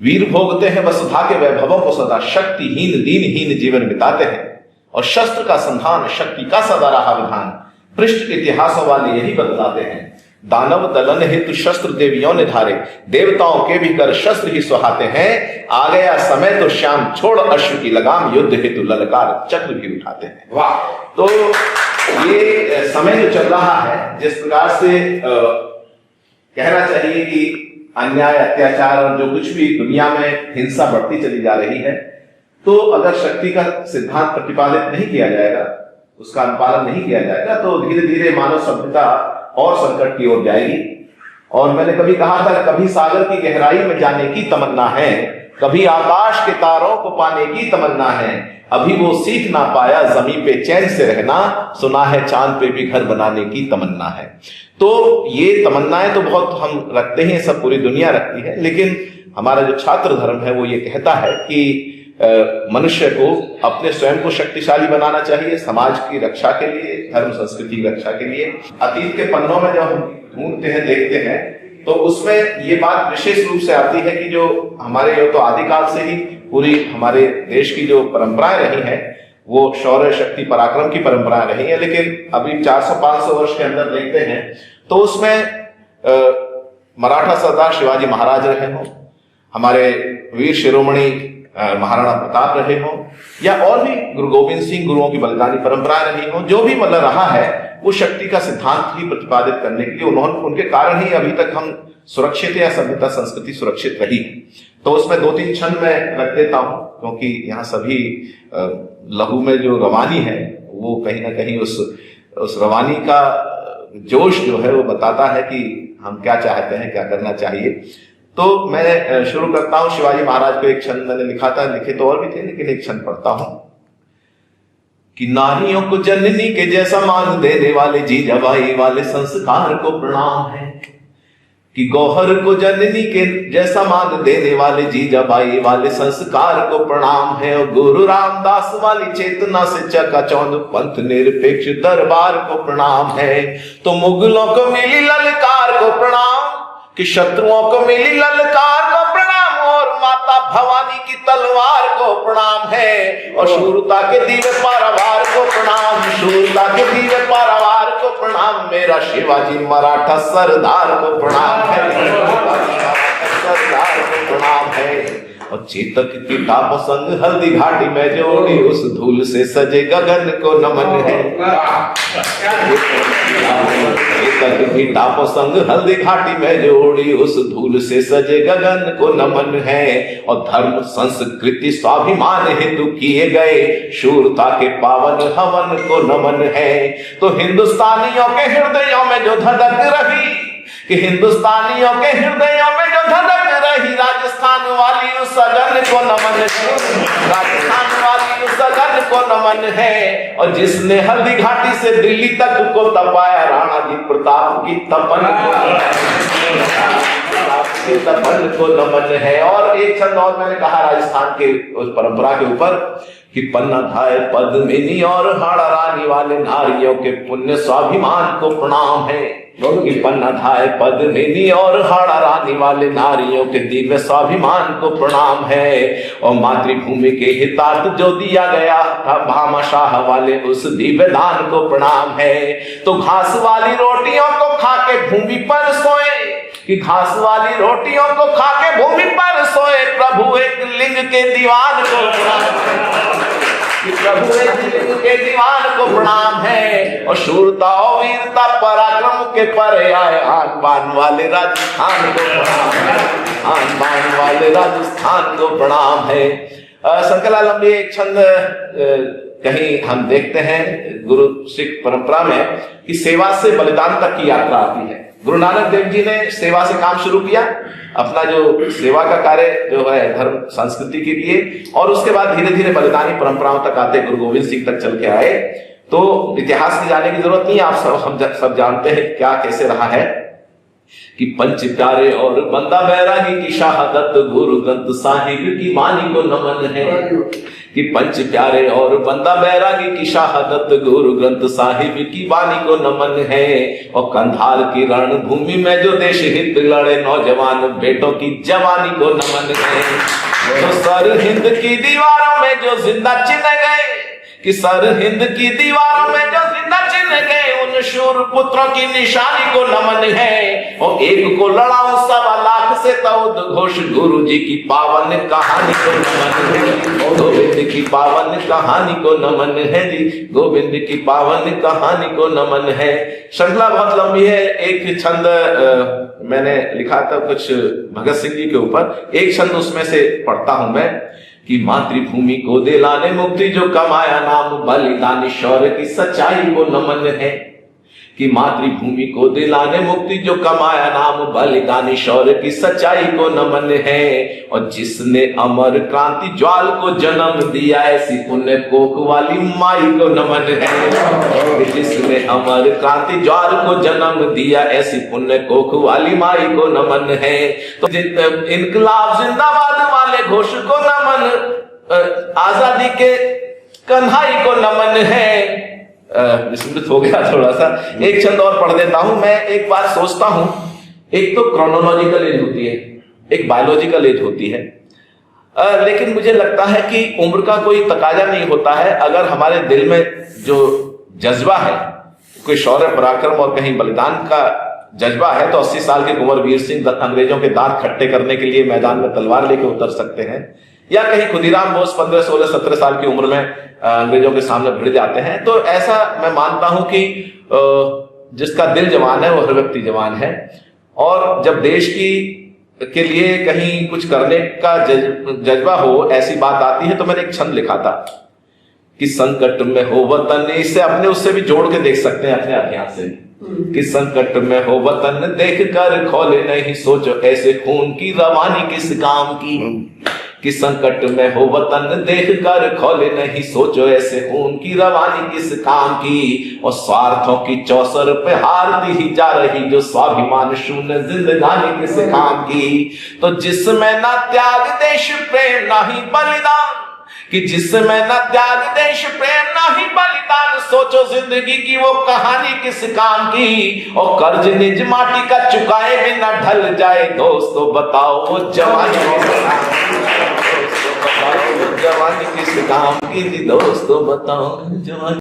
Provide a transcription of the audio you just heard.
वीर भोगते हैं वसुधा के वैभवों को सदा, शक्तिहीन दीनहीन जीवन बिताते हैं, और शस्त्र का संधान शक्ति का सदा रहा विधान, पृष्ठ इतिहासों वाले यही बतलाते हैं। दानव दलन हेतु शस्त्र देवियों ने धारे, देवताओं के भी कर शस्त्र ही सुहाते हैं। आ गया समय तो श्याम छोड़ अश्व की लगाम, युद्ध हेतु ललकार चक्र भी उठाते हैं। वाह! तो ये समय जो चल रहा है, जिस प्रकार से कहना चाहिए कि अन्याय अत्याचार और जो कुछ भी दुनिया में हिंसा बढ़ती चली जा रही है, तो अगर शक्ति का सिद्धांत प्रतिपादित नहीं किया जाएगा, उसका अनुपालन नहीं किया जाएगा, तो धीरे धीरे मानव सभ्यता और संकट की ओर जाएगी। और मैंने कभी कहा था, कभी सागर की गहराई में जाने की तमन्ना है, कभी आकाश के तारों को पाने की तमन्ना है, अभी वो सीख ना पाया जमीन पे चैन से रहना, सुना है चांद पे भी घर बनाने की तमन्ना है। तो ये तमन्नाएं तो बहुत हम रखते हैं, सब पूरी दुनिया रखती है, लेकिन हमारा जो छात्र धर्म है वो ये कहता है कि मनुष्य को अपने स्वयं को शक्तिशाली बनाना चाहिए, समाज की रक्षा के लिए, धर्म संस्कृति की रक्षा के लिए। अतीत के पन्नों में जब हम ढूंढते हैं, देखते हैं, तो उसमें ये बात विशेष रूप से आती है कि जो हमारे यो तो आदिकाल से ही पूरी हमारे देश की जो परंपराएं रही हैं, वो शौर्य शक्ति पराक्रम की परंपराएं रही है, लेकिन अभी 400-500 वर्ष के अंदर देखते हैं तो उसमें मराठा सरदार शिवाजी महाराज रहे हों, हमारे वीर शिरोमणि महाराणा प्रताप रहे हों, या और भी गुरु गोविंद सिंह गुरुओं की बलिदानी परंपराएं रही हों, जो भी मतलब रहा है वो शक्ति का सिद्धांत ही प्रतिपादित करने के लिए उनके कारण ही अभी तक हम सुरक्षित या सभ्यता संस्कृति सुरक्षित रही। तो उसमें 2-3 क्षण मैं रख देता हूं, क्योंकि यहाँ सभी लहू में जो रवानी है वो कहीं ना कहीं उस रवानी का जोश जो है वो बताता है कि हम क्या चाहते हैं, क्या करना चाहिए। तो मैं शुरू करता हूं। शिवाजी महाराज को एक छंद मैंने लिखा था, लिखे तो और भी थे, लेकिन एक छंद पढ़ता हूं कि नारियों को जननी के जैसा मान देने वाले जीजाबाई वाले संस्कार को प्रणाम है, कि गौहर को जननी के जैसा मान देने वाले जीजाबाई वाले संस्कार को प्रणाम है, और गुरु रामदास वाली चेतना से चकाचौंध पंथ निरपेक्ष दरबार को प्रणाम है। तो मुगलों को मिली ललकार को प्रणाम, कि शत्रुओं को मिली ललकार को प्रणाम, और माता भवानी की तलवार को प्रणाम है, और शूरता के दिव्य पारावार को प्रणाम, शूरता के दिव्य पारावार को प्रणाम, मेरा शिवाजी मराठा सरदार को प्रणाम है, सरदार को प्रणाम है। और चेतक की टाप संग हल्दी घाटी में जोड़ी, उस धूल से सजे गगन को नमन है। चेतक की टाप संग हल्दी घाटी में जोड़ी, उस धूल से सजे गगन को नमन है। और धर्म संस्कृति स्वाभिमान हेतु किए गए शूरता के पावन हवन को नमन है। तो हिंदुस्तानियों के हृदयों में जो धधक रही, कि हिंदुस्तानियों के हृदयों में जो धधक रही, राजस्थान वाली उस सगन को नमन है, राजस्थान वाली उस सगन को नमन है। और जिसने हल्दी घाटी से दिल्ली तक को तपाया, राणा जी प्रताप की तपन को नमन है। और एक छंद और मैंने कहा राजस्थान के उस परंपरा के ऊपर, कि पन्ना धाय पद्मिनी और हाड़ा रानी वाले नारियों के पुण्य स्वाभिमान को प्रणाम है, कि पन्ना धाय पद्मिनी और हाड़ा रानी वाले नारियों के दिव्य स्वाभिमान को प्रणाम है। और मातृभूमि के हितार्थ जो दिया गया था भामाशाह वाले उस दिव्य दान को प्रणाम है। तो घास वाली रोटियों को खा के भूमि पर सोए, कि घास वाली रोटियों को खा के भूमि पर सोए, प्रभु एक लिंग के दीवान को प्रणाम, कि प्रभु एक लिंग के दीवान को प्रणाम है। और शूरता और वीरता पराक्रम के परे आए, आन बान वाले राजस्थान को प्रणाम है, आन बान वाले राजस्थान को प्रणाम है। शंकरलाल लंबी एक छंद कहीं हम देखते हैं गुरु सिख परंपरा में, कि सेवा से बलिदान तक की यात्रा आती है। गुरु नानक देव जी ने सेवा से काम शुरू किया, अपना जो सेवा का कार्य जो है धर्म संस्कृति के लिए, और उसके बाद धीरे धीरे बलिदानी परंपराओं तक आते गुरु गोविंद सिंह तक चल के आए। तो इतिहास की जाने की जरूरत नहीं है, आप सब जानते हैं क्या कैसे रहा है। कि पंच प्यारे और बंदा बैरागी की शहादत गुरु ग्रंथ साहिब की वाणी को नमन है। कि पंच प्यारे और बंदा बैरागी की शहादत गुरु ग्रंथ साहिब की वाणी को नमन है। और कंधार की रणभूमि में जो देश हित लड़े नौजवान बेटों की जवानी को नमन है। तो सर हिंद की दीवारों में जो जिंदा चिन्ह गए, कि सर हिंद की दीवारों में जो जिंदा चिन्ह गए, उन शूर पुत्रों की निशानी को नमन है। और एक को लड़ाऊं 1.25 लाख से तउद घोष गुरु जी की पावन कहानी को नमन है। गोविंद की पावन कहानी को नमन है जी, गोविंद की पावन कहानी को नमन है। श्रृंखला बहुत लंबी है। एक छंद मैंने लिखा था कुछ भगत सिंह जी के ऊपर, एक छंद उसमें से पढ़ता हूं मैं कि मातृभूमि को दिलाने मुक्ति जो कमाया नाम, बलिदान शौर्य की सच्चाई को नमन है। कि मातृभूमि को दिलाने मुक्ति जो कमाया नाम, बलिदान शौर्य की सच्चाई को नमन है। और जिसने अमर क्रांति ज्वाल को जन्म दिया, ऐसी पुण्य कोख वाली माई को नमन है। जिसने अमर क्रांति ज्वाल को जन्म दिया, ऐसी पुण्य कोख वाली माई को नमन है। तो इनकलाब जिंदाबाद वाले घोष को नमन, आजादी के कन्हाई को नमन है। विस्मृत हो गया थोड़ा सा, एक छंद और पढ़ देता हूं। मैं एक बात सोचता हूं, एक तो क्रोनोलॉजिकल एज होती है, एक बायोलॉजिकल एज होती है, लेकिन मुझे लगता है कि उम्र का कोई तकाजा नहीं होता है। अगर हमारे दिल में जो जज्बा है, कोई शौर्य पराक्रम और कहीं बलिदान का जज्बा है, तो 80 साल के कुंवर वीर सिंह अंग्रेजों के दांत खट्टे करने के लिए मैदान में तलवार लेके उतर सकते हैं। या कहीं खुदीराम बोस 15, 16, 17 साल की उम्र में अंग्रेजों के सामने भिड़ जाते हैं। तो ऐसा मैं मानता हूं कि जिसका दिल जवान है वो हर व्यक्ति जवान है। और जब देश के लिए कहीं कुछ करने का जज्बा हो, ऐसी बात आती है, तो मैंने एक छंद लिखा था कि संकट में हो वतन, इसे अपने उससे भी जोड़ के देख सकते हैं अपने अध्ययन से। कि संकट में हो वतन देख कर खोले नहीं सोचो, ऐसे खून की रवानी किस काम की। कि संकट में हो वतन देख कर खोले नहीं सोचो, ऐसे खून की रवानी किस काम की। और स्वार्थों की चौसर पे हारती ही जा रही जो स्वाभिमान शून्य जिंदगानी किस काम की। तो जिसमें ना त्याग देश प्रेम ना ही बलिदान, कि जिसमें न त्याग देश प्रेम ना ही बलिदान, सोचो जिंदगी की वो कहानी किस काम की। और कर्ज निज माटी का चुकाए बिना ढल जाए, दोस्तों बताओ वो जवानी किस काम की, दोस्तों बताओ जवानी।